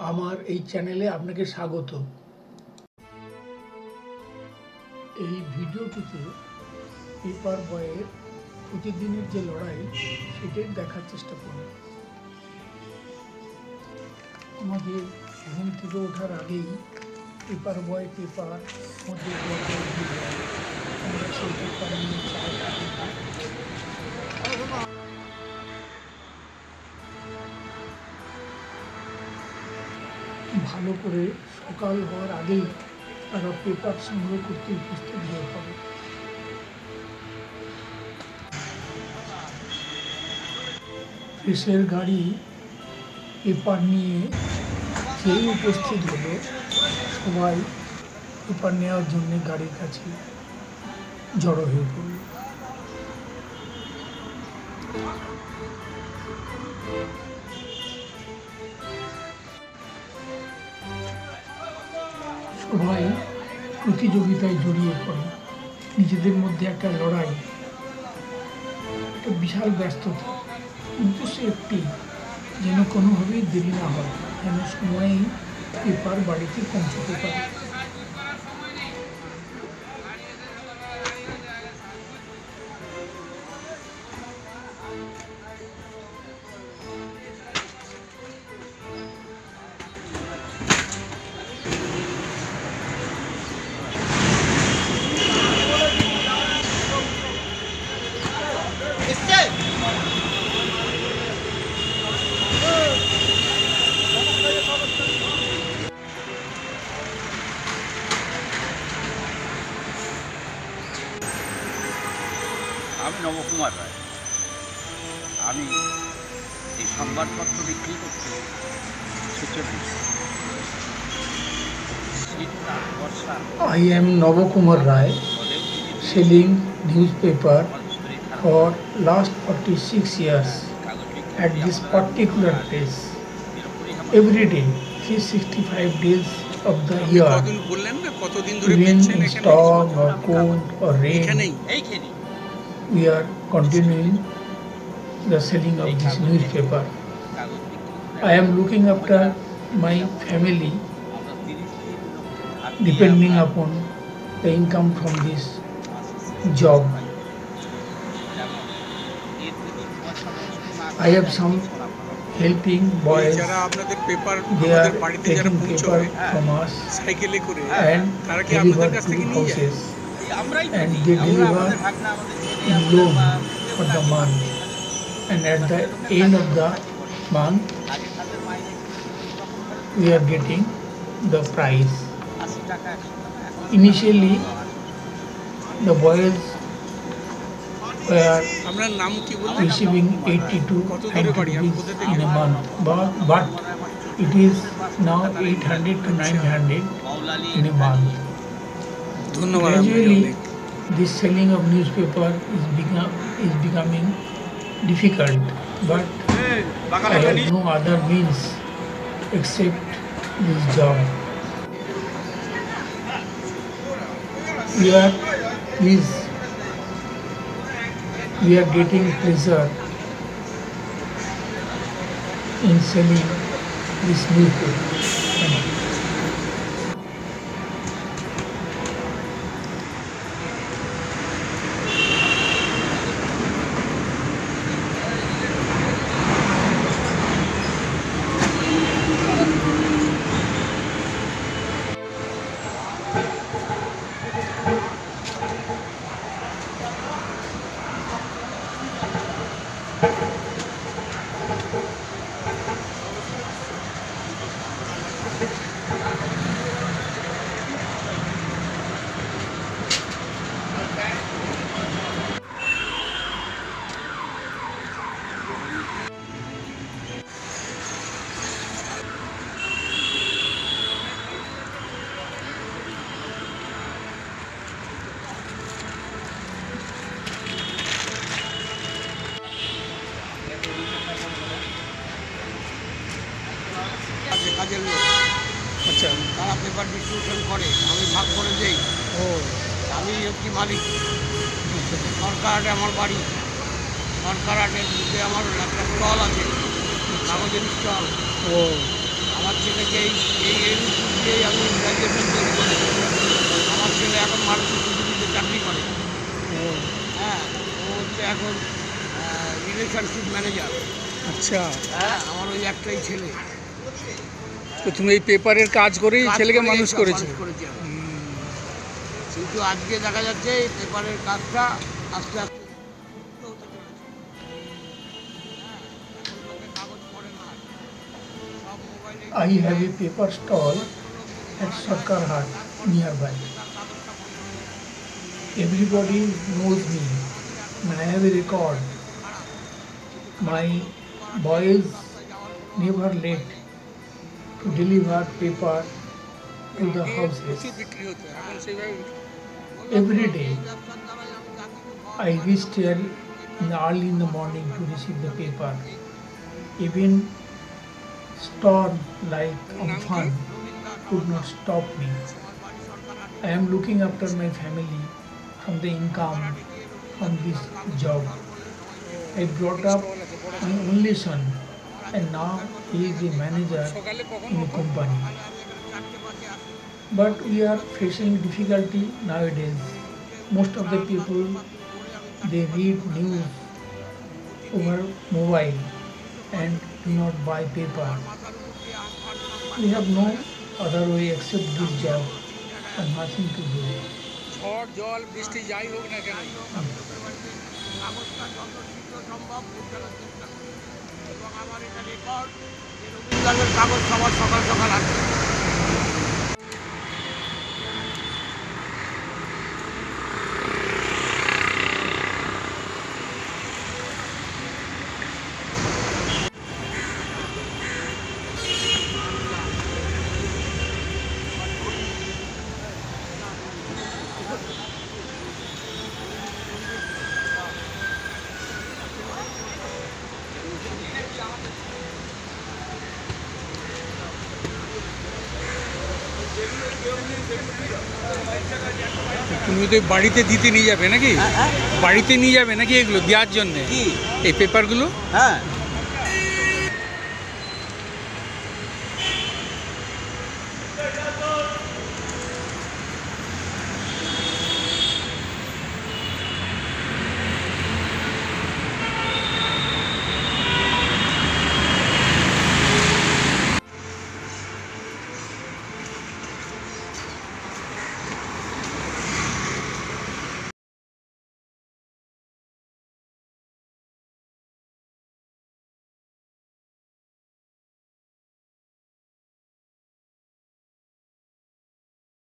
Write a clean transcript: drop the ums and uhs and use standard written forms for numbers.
আমার এই চ্যানেলে আপনাকে স্বাগত। এই ভিডিওটিতে পেপার বয়ের প্রতিদিনের যে লড়াই সেটাই দেখার চেষ্টা করব। আমাদের ঘুম থেকে ওঠার আগেই পেপার বয় পেপার মধ্যে আমরা সেই পেপার নিয়ে ভালো করে সকাল হওয়ার আগেই তারা পেপার সংগ্রহ করতে উপস্থিত হয়ে পড়ে। প্রেসের গাড়ি পেপার নিয়ে যেই উপস্থিত হলো, সবাই পেপার নেওয়ার জন্য গাড়ির কাছে জড়ো হয়ে পড়ল। সবাই প্রতিযোগিতায় জড়িয়ে পড়ে, নিজেদের মধ্যে একটা লড়াই, একটা বিশাল ব্যস্ততা। উদ্দেশ্য একটি, যেন কোনোভাবেই দেরি না হয়, যেন সময়েই পেপার বাড়িতে পৌঁছতে পারে। আমি নবকুমার রায়। আমি এই সংবাদপত্র বিক্রি করতে I am Navakumar Rai, selling newspaper for last 46 years at this particular place. Every day, 365 days of the year, even in storm or cold or rain, we are continuing the selling of this newspaper. I am looking after my family, depending upon the income from this job. I have some helping boys. They are taking paper from us and deliver to houses, and they deliver in loan for the month, and at the end of the month we are getting the prize. Initially the boys were receiving 80 to 90 rupees in a month, but it is now 800 to 900 in a month. Gradually this selling of newspaper is becoming difficult, but I have no other means except this job. We are getting pleasure in selling this newspaper. Thank you. কাজের লোক, আচ্ছা, তারা paper distribution করে, আমি ভাগ করে দেই। আমি হচ্ছি মালিক। সরকার আমার বাড়ি, সরকার আটের মধ্যে আমার একটা স্টল আছে, কাগজের স্টল। আমার আমার ছেলেকে এই ইনস্টিটিউট দিয়েই আমি গ্র্যাজুয়েশন তৈরি করেছি। আমার ছেলে এখন মারুতি সুজুকিতে চাকরি করে। হ্যাঁ, ও হচ্ছে এখন রিলেশনশিপ ম্যানেজার। আচ্ছা, হ্যাঁ, আমার ওই একটাই ছেলে। তো তুমি এই পেপারের কাজ করেই ছেলেকে মানুষ করেছো? করেছি আমি। কিন্তু আজকে দেখা যাচ্ছে এই পেপারের কাজটা আস্তে আস্তে হতে চলেছে। হ্যাঁ, এখন লোকে কাগজ পড়ে না, সব মোবাইলে। I have a paper stall at Sarkarhat nearby. Everybody knows me. When I have a record, my boys never late to deliver paper to the houses. Every day I reached here early in the morning to receive the paper. Even storm like Amphan could not stop me. I am looking after my family from the income from this job. I brought up my only son and now he is the manager in a company. But we are facing difficulty nowadays. Most of the people, they read news over mobile and do not buy paper. We have no other way except this job and nothing to do. ঝড় জল বৃষ্টি যাই হোক না কেন কাগজটা যত শীঘ্র সম্ভব ফেলার চেষ্টা করি। এবং আমার এটা রেকর্ড যে রবীন্দ্রনাথের কাগজ সবার সকাল সকাল আসবে। তুমি তো বাড়িতে দিতে নিয়ে যাবে নাকি? বাড়িতে নিয়ে যাবে নাকি এগুলো দেওয়ার জন্য কি এই পেপারগুলো? হ্যাঁ